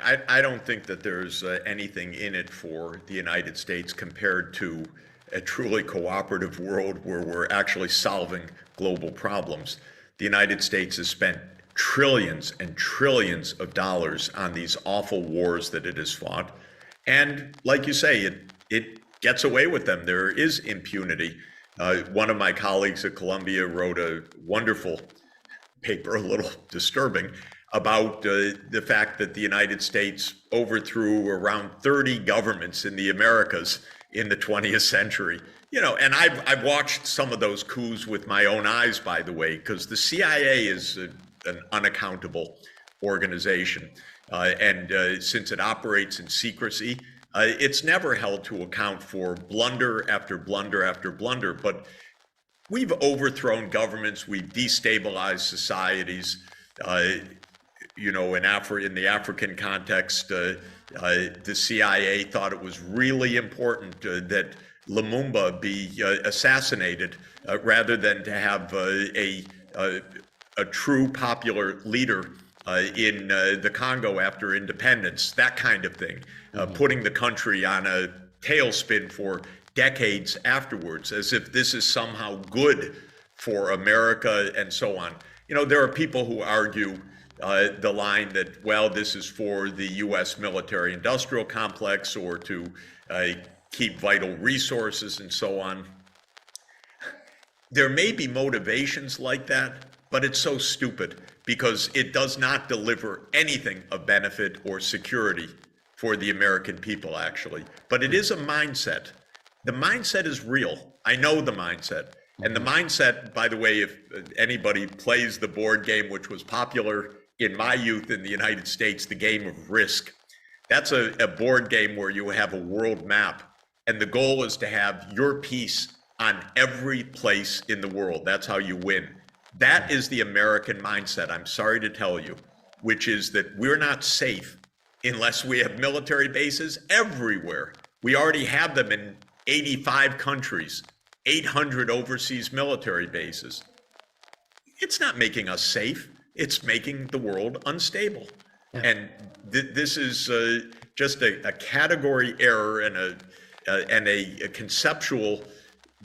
I don't think that there's anything in it for the United States compared to a truly cooperative world where we're actually solving global problems. The United States has spent trillions and trillions of dollars on these awful wars that it has fought. And like you say, it gets away with them. There is impunity. One of my colleagues at Columbia wrote a wonderful paper, a little disturbing, about the fact that the United States overthrew around 30 governments in the Americas in the 20th century. You know, and I've watched some of those coups with my own eyes, by the way, because the CIA is an unaccountable organization. And since it operates in secrecy, it's never held to account for blunder after blunder after blunder. But we've overthrown governments, we've destabilized societies. You know, in the African context, the CIA thought it was really important that Lumumba be assassinated rather than to have a true popular leader in the Congo after independence, that kind of thing, putting the country on a tailspin for decades afterwards, as if this is somehow good for America and so on. You know, there are people who argue the line that, well, this is for the U.S. military-industrial complex or to keep vital resources and so on. There may be motivations like that, but it's so stupid because it does not deliver anything of benefit or security for the American people, actually. But it is a mindset. The mindset is real. I know the mindset. And the mindset, by the way, if anybody plays the board game, which was popular in my youth in the United States, the game of Risk. That's a board game where you have a world map, and the goal is to have your piece on every place in the world. That's how you win. That is the American mindset, I'm sorry to tell you, which is that we're not safe unless we have military bases everywhere. We already have them in 85 countries, 800 overseas military bases. It's not making us safe. It's making the world unstable. Yeah. And this is just a category error and a conceptual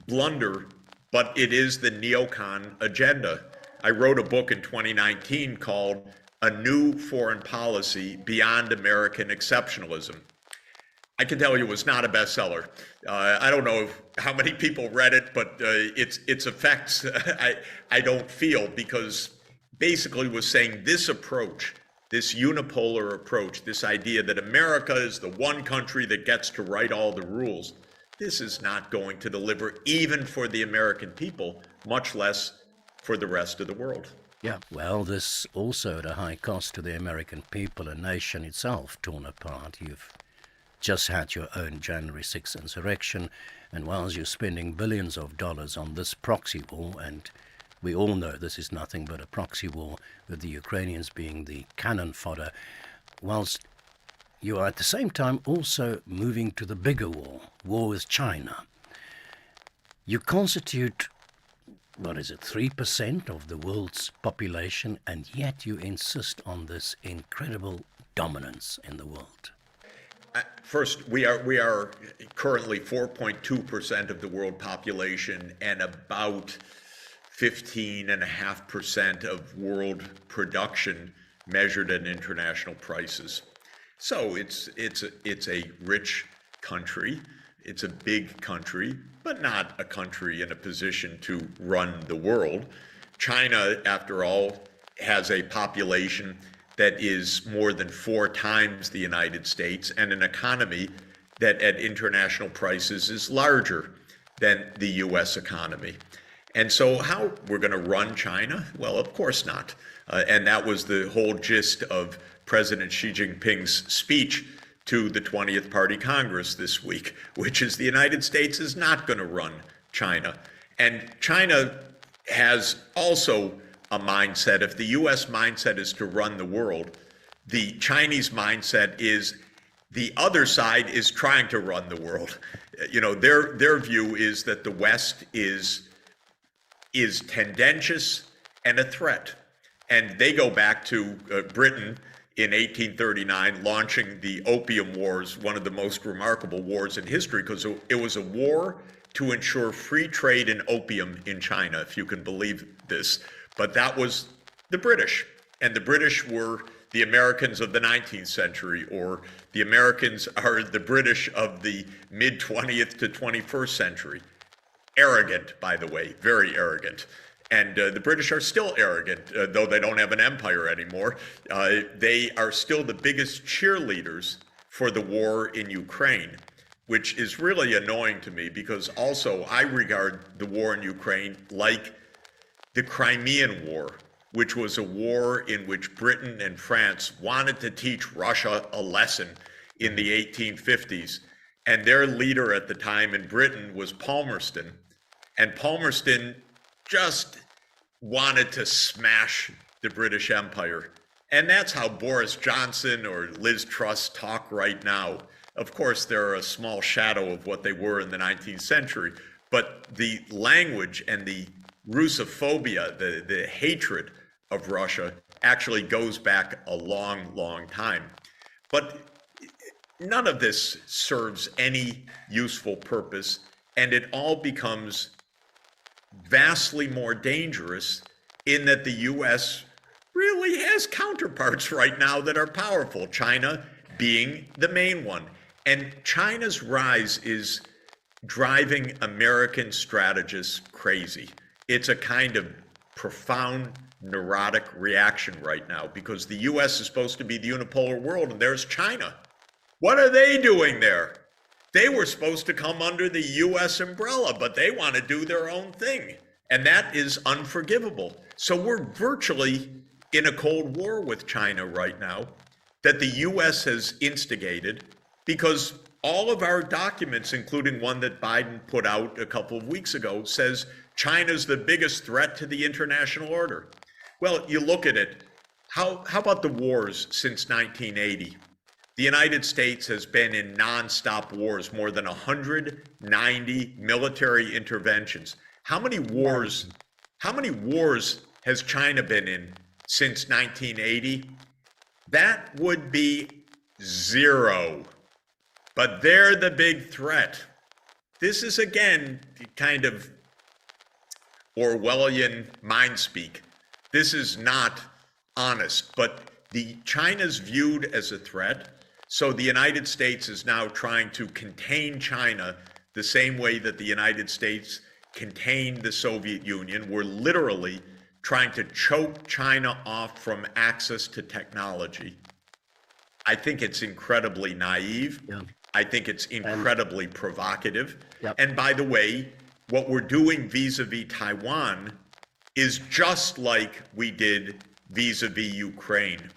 blunder, but it is the neocon agenda. I wrote a book in 2019 called A New Foreign Policy Beyond American Exceptionalism. I can tell you it was not a bestseller. I don't know how many people read it, but its effects I don't feel, because basically was saying this approach, this unipolar approach, this idea that America is the one country that gets to write all the rules, this is not going to deliver even for the American people, much less for the rest of the world. Yeah, well, this also at a high cost to the American people, a nation itself torn apart. You've just had your own January 6th insurrection, and whilst you're spending billions of dollars on this proxy war, and we all know this is nothing but a proxy war, with the Ukrainians being the cannon fodder, whilst you are at the same time also moving to the bigger war with China. You constitute, 3% of the world's population, and yet you insist on this incredible dominance in the world. First, we are currently 4.2% of the world population and about 15.5% of world production measured at international prices. So it's a rich country, it's a big country, but not a country in a position to run the world. China, after all, has a population that is more than 4 times the United States and an economy that at international prices is larger than the US economy. And so how we're going to run China? Well, of course not. And that was the whole gist of President Xi Jinping's speech to the 20th Party Congress this week, which is the United States is not going to run China. And China has also a mindset. If the US mindset is to run the world, the Chinese mindset is the other side is trying to run the world. You know, their view is that the West is tendentious and a threat. And they go back to Britain in 1839, launching the Opium Wars, one of the most remarkable wars in history, because it was a war to ensure free trade in opium in China, if you can believe this. But that was the British, and the British were the Americans of the 19th century, or the Americans are the British of the mid-20th to 21st century. Arrogant, by the way, very arrogant. And the British are still arrogant, though they don't have an empire anymore. They are still the biggest cheerleaders for the war in Ukraine, which is really annoying to me, because also I regard the war in Ukraine like the Crimean War, which was a war in which Britain and France wanted to teach Russia a lesson in the 1850s. And their leader at the time in Britain was Palmerston. And Palmerston just wanted to smash the British Empire. And that's how Boris Johnson or Liz Truss talk right now. Of course, they're a small shadow of what they were in the 19th century, but the language and the Russophobia, the hatred of Russia, actually goes back a long, long time. But none of this serves any useful purpose, and it all becomes vastly more dangerous in that the U.S. really has counterparts right now that are powerful, China being the main one. And China's rise is driving American strategists crazy. It's a kind of profound neurotic reaction right now, because the U.S. is supposed to be the unipolar world, and there's China. What are they doing there? They were supposed to come under the U.S. umbrella, but they want to do their own thing. And that is unforgivable. So we're virtually in a Cold War with China right now that the U.S. has instigated, because all of our documents, including one that Biden put out a couple of weeks ago, says China's the biggest threat to the international order. Well, you look at it. How about the wars since 1980? The United States has been in nonstop wars, more than 190 military interventions. How many wars has China been in since 1980? That would be 0. But they're the big threat. This is, again, kind of Orwellian mind speak. This is not honest, but China's viewed as a threat. So the United States is now trying to contain China the same way that the United States contained the Soviet Union. We're literally trying to choke China off from access to technology. I think it's incredibly naive. Yeah. I think it's incredibly provocative. Yep. And by the way, what we're doing vis-a-vis Taiwan is just like we did vis-a-vis Ukraine,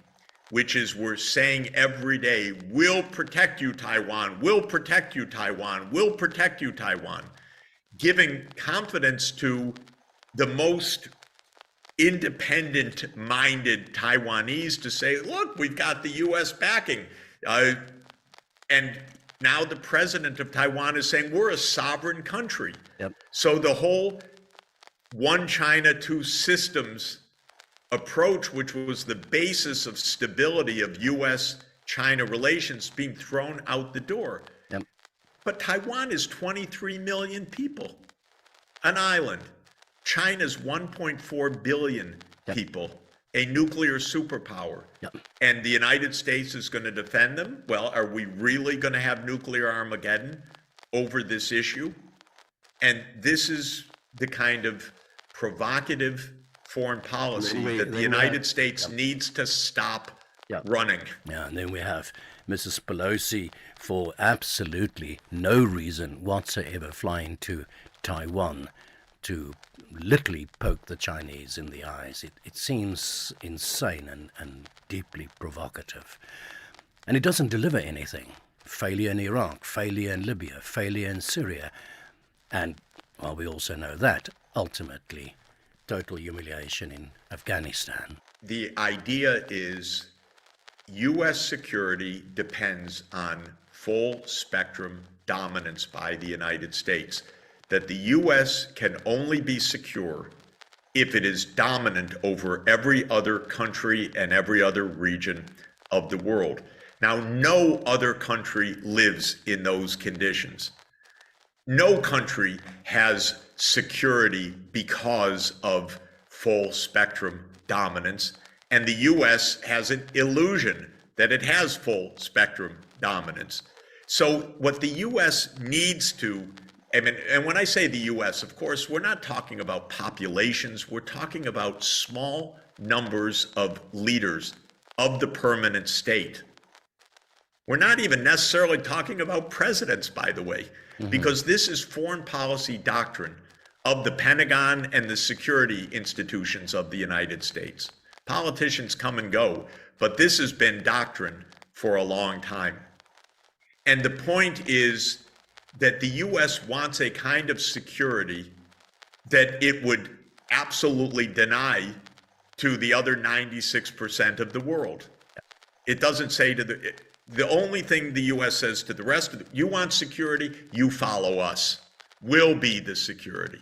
which is we're saying every day, we'll protect you, Taiwan, we'll protect you, Taiwan, we'll protect you, Taiwan, giving confidence to the most independent-minded Taiwanese to say, look, we've got the U.S. backing. And now the president of Taiwan is saying we're a sovereign country. Yep. So the whole one China, two systems approach, which was the basis of stability of U.S.-China relations, being thrown out the door. Yep. But Taiwan is 23 million people, an island. China's 1.4 billion people, a nuclear superpower. Yep. And the United States is going to defend them? Well, are we really going to have nuclear Armageddon over this issue? And this is the kind of provocative foreign policy that the United States needs to stop running. Yeah, and then we have Mrs. Pelosi, for absolutely no reason whatsoever, flying to Taiwan to literally poke the Chinese in the eyes. It seems insane and deeply provocative. And it doesn't deliver anything. Failure in Iraq, failure in Libya, failure in Syria. And, well, we also know that, ultimately, total humiliation in Afghanistan. The idea is U.S. security depends on full spectrum dominance by the United States. That the U.S. can only be secure if it is dominant over every other country and every other region of the world. Now, no other country lives in those conditions. No country has security because of full spectrum dominance, and the US has an illusion that it has full spectrum dominance. So what the US needs to, and when I say the US, of course, we're not talking about populations, we're talking about small numbers of leaders of the permanent state. We're not even necessarily talking about presidents, by the way, because this is foreign policy doctrine of the Pentagon and the security institutions of the United States. Politicians come and go, but this has been doctrine for a long time. And the point is that the US wants a kind of security that it would absolutely deny to the other 96% of the world. It doesn't say to the only thing the US says to the rest of you want security, you follow us. We'll be the security.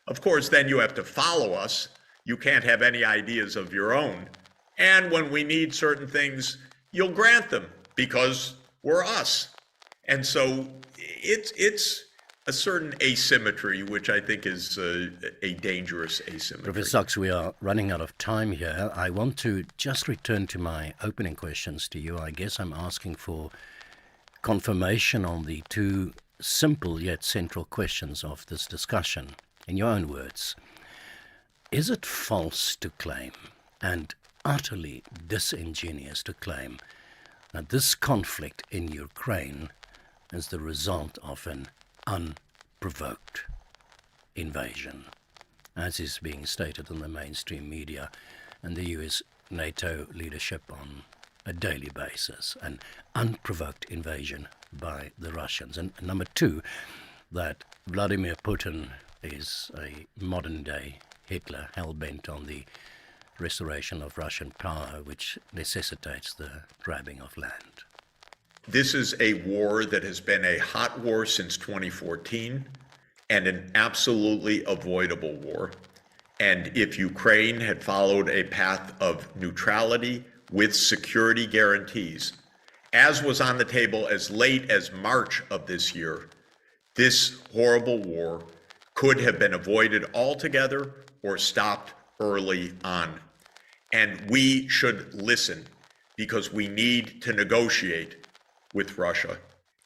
Of course, then you have to follow us. You can't have any ideas of your own. And when we need certain things, you'll grant them because we're us. And so it's a certain asymmetry, which I think is a dangerous asymmetry. Professor Sachs, we are running out of time here. I want to just return to my opening questions to you. I guess I'm asking for confirmation on the two simple yet central questions of this discussion. In your own words, is it false to claim and utterly disingenuous to claim that this conflict in Ukraine is the result of an unprovoked invasion, as is being stated in the mainstream media and the US NATO leadership on a daily basis, an unprovoked invasion by the Russians? And number two, that Vladimir Putin is a modern-day Hitler, hell-bent on the restoration of Russian power, which necessitates the grabbing of land. This is a war that has been a hot war since 2014 and an absolutely avoidable war. And if Ukraine had followed a path of neutrality with security guarantees, as was on the table as late as March of this year, this horrible war could have been avoided altogether or stopped early on. And we should listen because we need to negotiate with Russia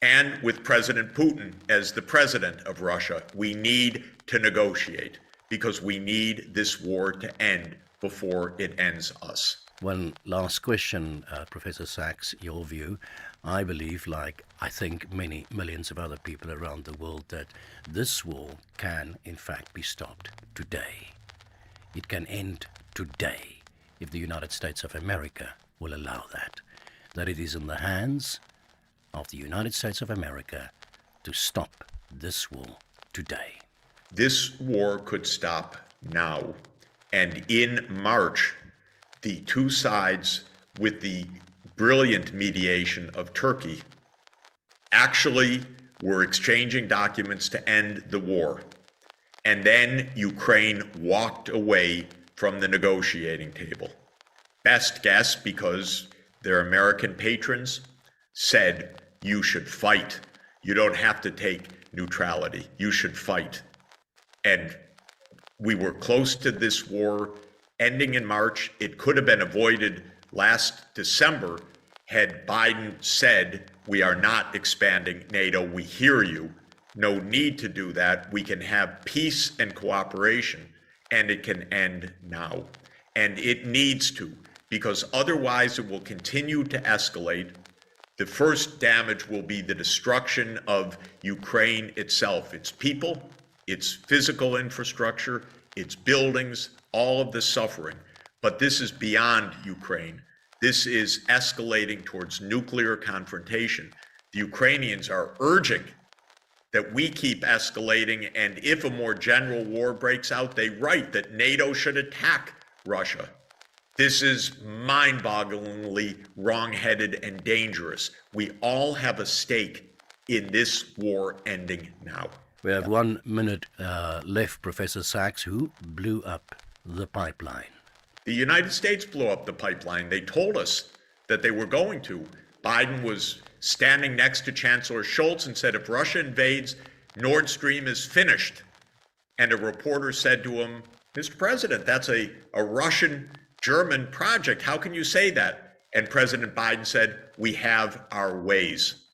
and with President Putin as the president of Russia. We need to negotiate because we need this war to end before it ends us. One last question, Professor Sachs, your view. I believe, like I think many millions of other people around the world, that this war can in fact be stopped today. It can end today if the United States of America will allow that. That it is in the hands of the United States of America to stop this war today. This war could stop now. And in March, the two sides, with the brilliant mediation of Turkey, actually were exchanging documents to end the war. And then Ukraine walked away from the negotiating table. Best guess, because their American patrons said, you should fight. You don't have to take neutrality. You should fight. And we were close to this war ending in March. It could have been avoided last December had Biden said, we are not expanding NATO. We hear you. No need to do that. We can have peace and cooperation, and it can end now. And it needs to, because otherwise it will continue to escalate. The first damage will be the destruction of Ukraine itself, its people, its physical infrastructure, its buildings, all of the suffering. But this is beyond Ukraine. This is escalating towards nuclear confrontation. The Ukrainians are urging that we keep escalating, and if a more general war breaks out, they write that NATO should attack Russia. This is mind-bogglingly wrong-headed and dangerous. We all have a stake in this war ending now. We have 1 minute left, Professor Sachs. Who blew up the pipeline? The United States blew up the pipeline. They told us that they were going to. Biden was standing next to Chancellor Scholz and said, if Russia invades, Nord Stream is finished. And a reporter said to him, Mr. President, that's a Russian-German project. How can you say that? And President Biden said, we have our ways.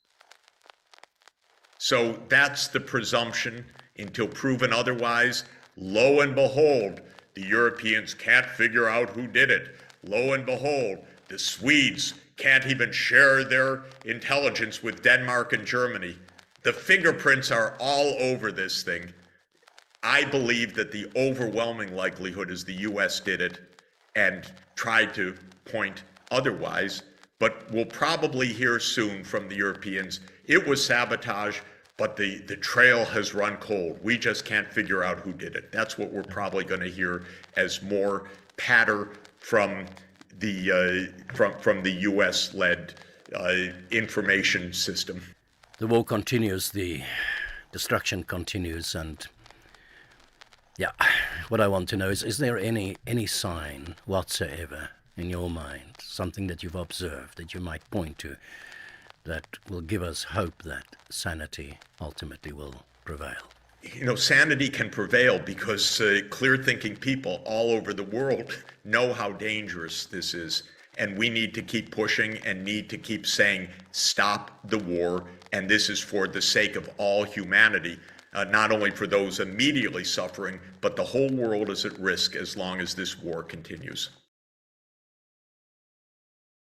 So that's the presumption until proven otherwise. Lo and behold, the Europeans can't figure out who did it. Lo and behold, the Swedes can't even share their intelligence with Denmark and Germany. The fingerprints are all over this thing. I believe that the overwhelming likelihood is the US did it and tried to point otherwise, but we'll probably hear soon from the Europeans, it was sabotage, but the trail has run cold. We just can't figure out who did it. That's what we're probably going to hear as more patter from the US-led information system. The war continues, the destruction continues, and yeah, what I want to know is there any sign whatsoever in your mind, something that you've observed that you might point to that will give us hope that sanity ultimately will prevail? You know, sanity can prevail because clear-thinking people all over the world know how dangerous this is. And we need to keep pushing and need to keep saying, stop the war. And this is for the sake of all humanity, not only for those immediately suffering, but the whole world is at risk as long as this war continues.